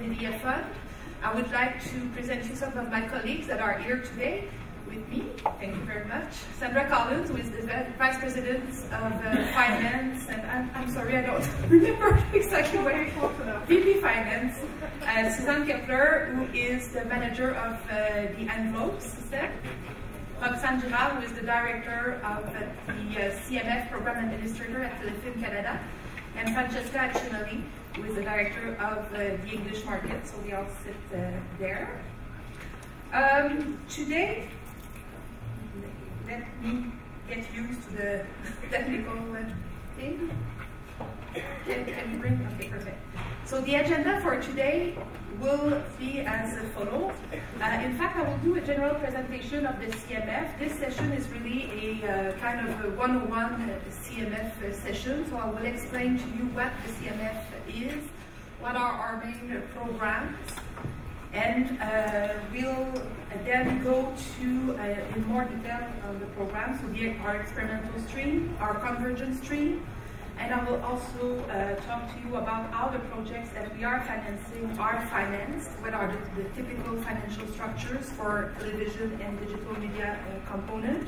Media Fund. I would like to present you some of my colleagues that are here today with me. Thank you very much. Sandra Collins, who is the Vice President of Finance, and I'm sorry, I don't remember exactly what you're called. VP Finance. Suzanne Kepler, who is the manager of the envelope system. Roxane Girard, who is the director of the CMF Program Administrator at Telefilm Canada. And Francesca Accinoli, who is the director of the English market, so we all sit there. Today, let me get used to the technical thing. Can you bring? Okay, perfect. So the agenda for today will be as follows. In fact, I will do a general presentation of the CMF. This session is really a kind of a 101 CMF session. So I will explain to you what the CMF is, what are our main programs, and we'll then go to in more detail on the programs, so our experimental stream, our convergence stream, and I will also talk to you about how the projects that we are financing are financed, what are the typical financial structures for television and digital media component.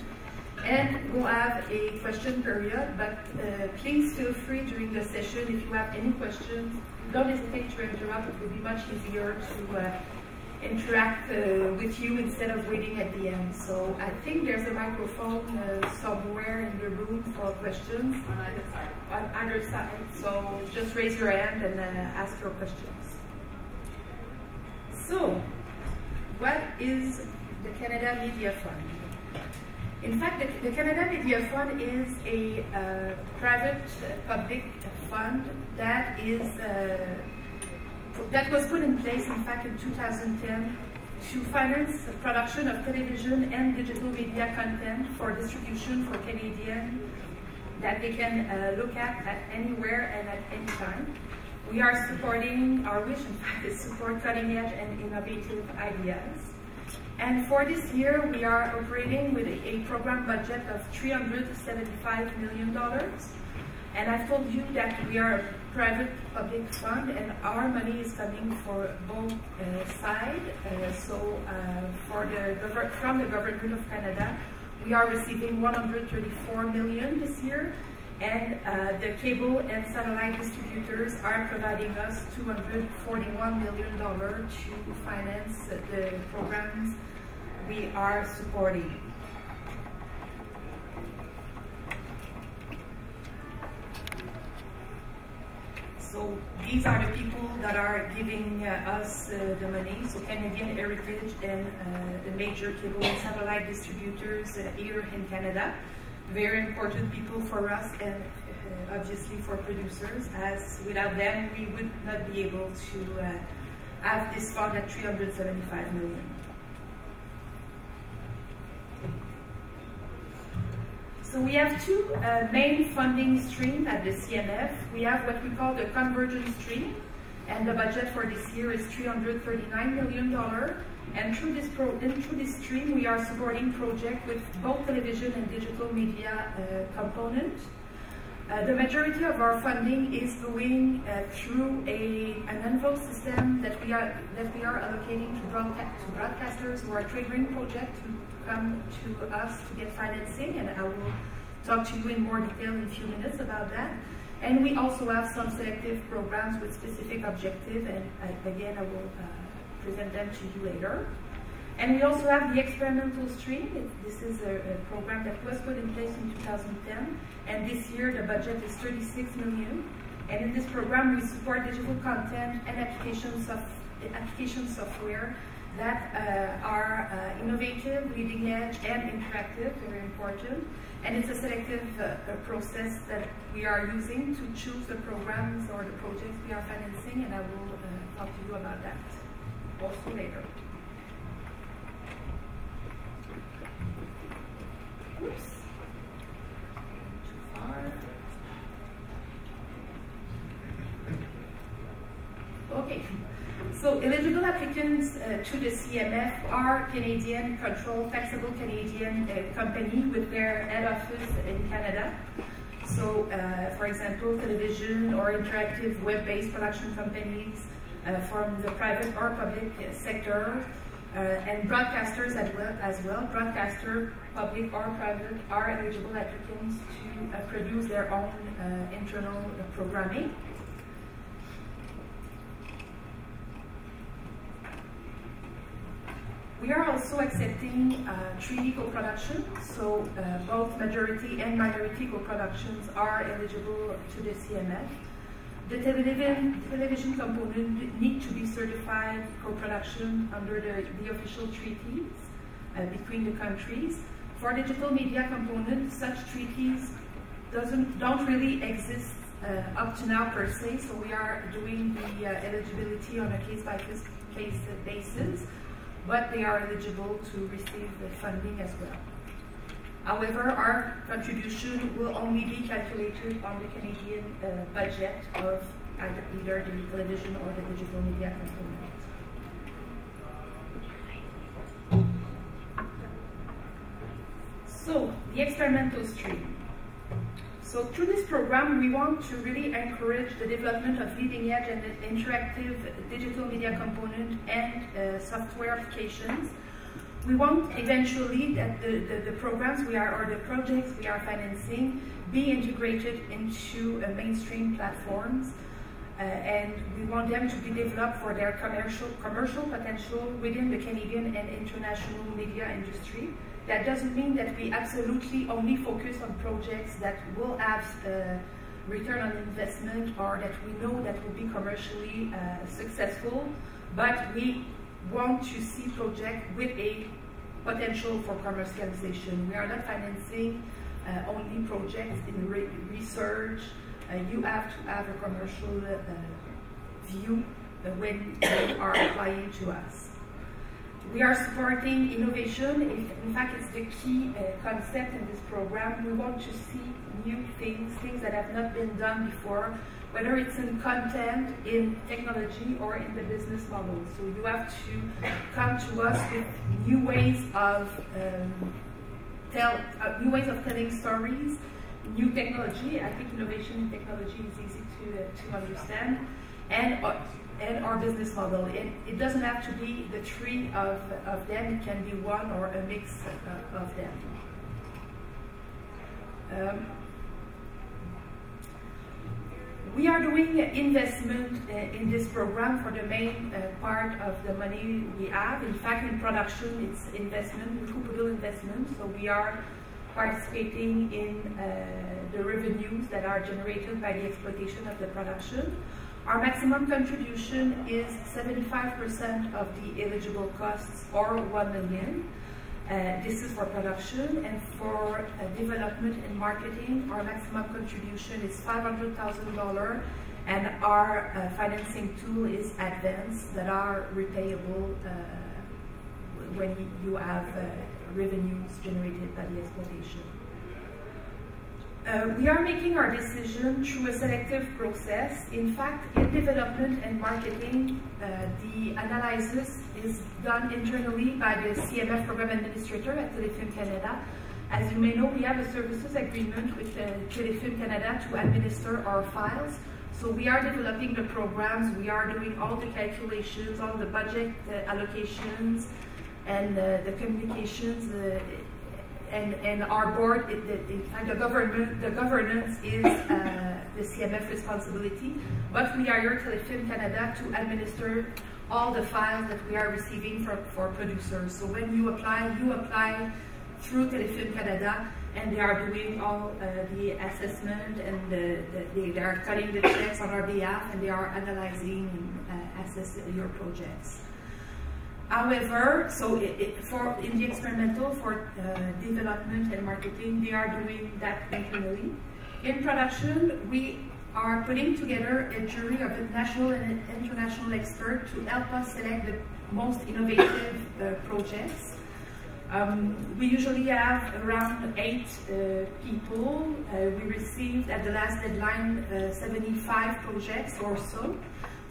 And we'll have a question period, but please feel free during the session if you have any questions. Don't hesitate to interrupt. It will be much easier to interact with you instead of waiting at the end. So I think there's a microphone somewhere in the room for questions. On either side. So just raise your hand and ask your questions. So, what is the Canada Media Fund? In fact, the Canada Media Fund is a private public fund that is that was put in place, in fact, in 2010 to finance the production of television and digital media content for distribution for Canadians that they can look at anywhere and at any time. We are supporting, our wish, in fact, is support cutting edge and innovative ideas. And for this year, we are operating with a program budget of $375 million. And I've told you that we are a private public fund, and our money is coming for both sides. From the Government of Canada, we are receiving $134 million this year, and the cable and satellite distributors are providing us $241 million to finance the programs we are supporting. So these are the people that are giving us the money. So Canadian Heritage and the major cable and satellite distributors here in Canada. Very important people for us and obviously for producers, as without them we would not be able to have this fund at $375 million. So we have two main funding streams at the CMF. We have what we call the convergence stream, and the budget for this year is $339 million. And through this stream, we are supporting projects with both television and digital media component. The majority of our funding is going through an envelope system that we are allocating to broadcasters who are triggering projects to come to us to get financing, and I will talk to you in more detail in a few minutes about that. And we also have some selective programs with specific objectives, and again I will present them to you later. And we also have the experimental stream. This is a program that was put in place in 2010, and this year the budget is $36 million. And in this program we support digital content and application software that are innovative, leading edge, and interactive, very important. And it's a selective process that we are using to choose the programs or the projects we are financing, and I will talk to you about that also later. Oops. Too far. Okay. So eligible applicants to the CMF are Canadian controlled taxable Canadian company with their head office in Canada. So, for example, television or interactive web-based production companies, from the private or public sector, and broadcasters as well. Broadcaster, public or private, are eligible applicants to produce their own internal programming. We are also accepting 3D co-production, so both majority and minority co-productions are eligible to the CMF. The television component need to be certified co-production under the official treaties between the countries. For digital media component, such treaties don't really exist up to now per se, so we are doing the eligibility on a case-by-case basis, but they are eligible to receive the funding as well. However, our contribution will only be calculated on the Canadian budget of either the television or the digital media component. So, the experimental stream. So through this program, we want to really encourage the development of leading edge and interactive digital media component and software applications. We want eventually that the programs or the projects we are financing be integrated into mainstream platforms, and we want them to be developed for their commercial potential within the Canadian and international media industry. That doesn't mean that we absolutely only focus on projects that will have return on investment or that we know that will be commercially successful, but we want to see projects with a potential for commercialization. We are not financing only projects in research. You have to have a commercial view when you are applying to us. We are supporting innovation. In fact, it's the key concept in this program. We want to see new things that have not been done before, whether it's in content, in technology, or in the business model. So you have to come to us with new ways of telling stories, new technology. I think innovation in technology is easy to understand, and our business model. It doesn't have to be the three of them. It can be one or a mix of them. We are doing investment in this program for the main part of the money we have. In fact, in production, it's investment, recoupable investment. So we are participating in the revenues that are generated by the exploitation of the production. Our maximum contribution is 75% of the eligible costs, or $1 million. This is for production, and for development and marketing, our maximum contribution is $500,000, and our financing tool is advance that are repayable when you have revenues generated by the exploitation. We are making our decision through a selective process. In fact, in development and marketing, the analysis is done internally by the CMF Program Administrator at Telefilm Canada. As you may know, we have a services agreement with Telefilm Canada to administer our files. So we are developing the programs, we are doing all the calculations, all the budget allocations, and the communications, and our board, in fact, the governance is the CMF responsibility, but we are here, Telefilm Canada, to administer all the files that we are receiving for producers. So when you apply through Telefilm Canada, and they are doing all the assessment, and they are cutting the checks on our behalf, and they are analyzing and assessing your projects. However, so in the experimental, for development and marketing, they are doing that internally. In production, we are putting together a jury of national and international experts to help us select the most innovative projects. We usually have around 8 people. We received at the last deadline 75 projects or so.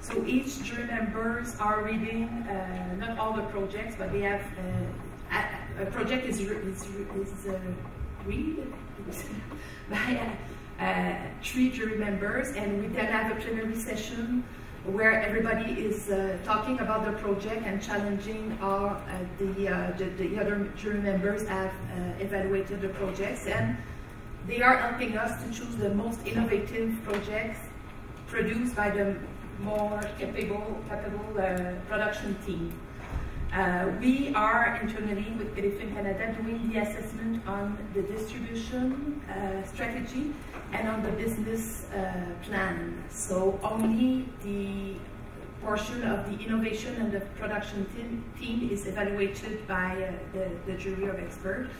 So each jury members are reading not all the projects, but they have a project is read by 3 jury members, and we then have a plenary session where everybody is talking about the project and challenging how the other jury members have evaluated the projects, and they are helping us to choose the most innovative projects produced by the more capable production team. We are internally with Téléfilm Canada doing the assessment on the distribution strategy and on the business plan. So only the portion of the innovation and the production team is evaluated by the jury of experts.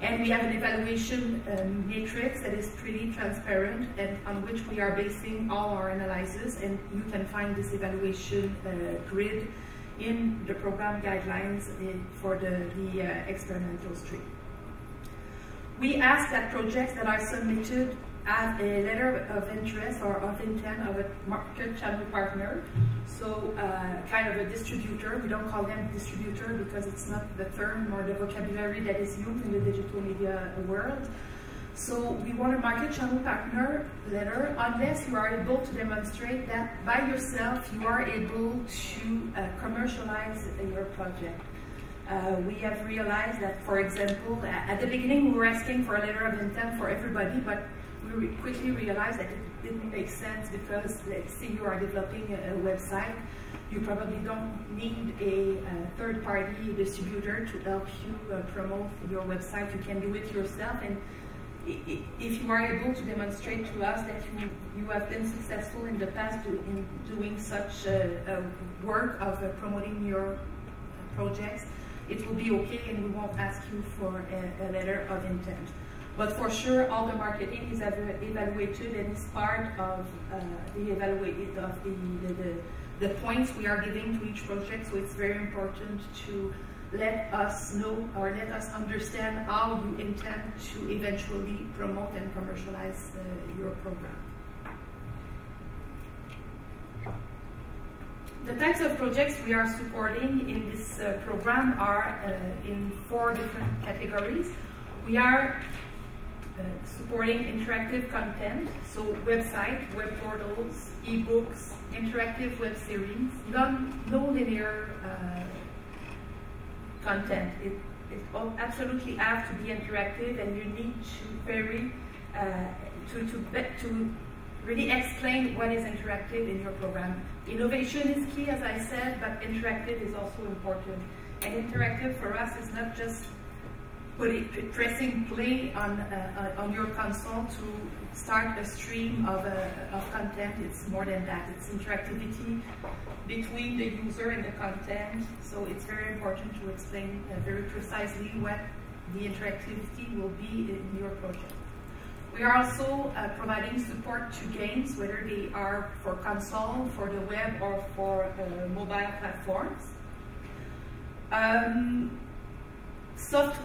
And we have an evaluation matrix that is pretty transparent and on which we are basing all our analysis, and you can find this evaluation grid in the program guidelines for the experimental stream. We ask that projects that are submitted have a letter of interest or of intent of a market channel partner, so kind of a distributor. We don't call them distributor because it's not the term or the vocabulary that is used in the digital media world. So we want a market channel partner letter unless you are able to demonstrate that by yourself you are able to commercialize your project. We have realized that, for example, at the beginning we were asking for a letter of intent for everybody, but we quickly realized that it didn't make sense because, let's say you are developing a website, you probably don't need a third-party distributor to help you promote your website. You can do it yourself, and if you are able to demonstrate to us that you have been successful in the past in doing such work of promoting your projects, it will be okay and we won't ask you for a letter of intent. But for sure, all the marketing is evaluated and is part of the points we are giving to each project. So it's very important to let us know or let us understand how you intend to eventually promote and commercialize your program. The types of projects we are supporting in this program are in 4 different categories. We are supporting interactive content, so website, web portals, ebooks, interactive web series, no linear content. It absolutely has to be interactive, and you need to really explain what is interactive in your program. Innovation is key, as I said, but interactive is also important. And interactive for us is not just pressing play on your console to start a stream of content. It's more than that. It's interactivity between the user and the content. So it's very important to explain very precisely what the interactivity will be in your project. We are also providing support to games, whether they are for console, for the web, or for mobile platforms. Software